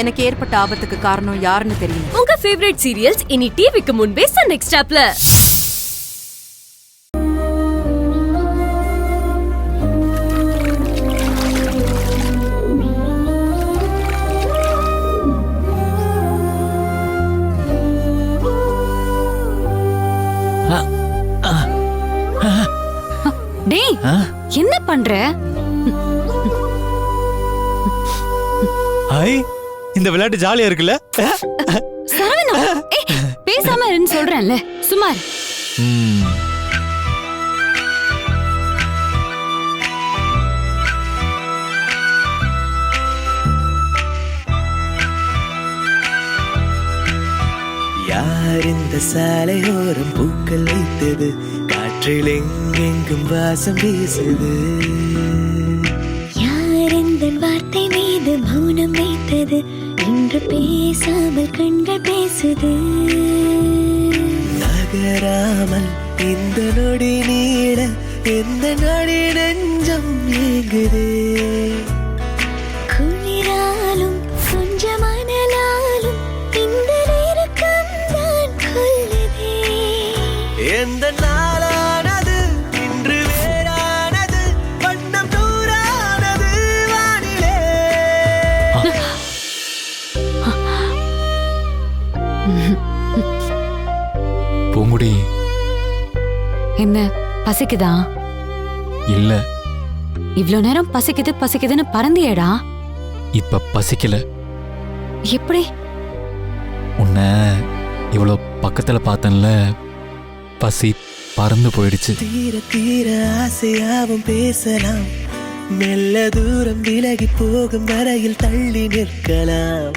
எனக்கு ஏற்பட்ட ஆபத்துக்கு காரணம் யாருன்னு தெரியும். உங்க ஃபேவரட் சீரியல்ஸ் இனி டிவிக்கு முன்பே சன் நெக்ஸ்ட் ஆப்ல. டேய், என்ன பண்ற? ஐ, இந்த விளையாட்டு ஜாலியா இருக்குல்ல? சரவணா, பேசாம இருன்னு சொல்றேன்ல, சுமார். யார் இந்த சாலையோரம் பூக்கள் வைத்தது, காற்றில் எங்கெங்கும் வாசம் வீசுது. யார் இந்த வார்த்தை மீது மௌனம் வைத்தது, இன்று பேசாமல் கண்கள் பேசுது. நகராமல் இந்த நொடி நீட எந்த நொடி நெஞ்சம் ஏங்குதே. குளிராலும் கொஞ்சம் அனலாலும் இந்த நெருக்கம் தான் கொல்லுதே. எந்த நாளானது இன்று வேறானது, வண்ணம் தூரானது வானிலே. பூங்குடி, என்ன பசிக்குதா? இல்ல, இவ்ளோ நேரம் பசிக்குது பசிக்குதுன்னு பறந்தியேடா. இப்ப பசிக்கல. எப்படி? உன்னை இவ்வளோ பக்கத்துல பார்த்தன்ல, பசி பறந்து போயிடுச்சு. தீர தீர ஆசையாவும் பேசலாம், மெல்ல தூரம் விலகி போகும் வரையில் தள்ளி நிற்கலாம்.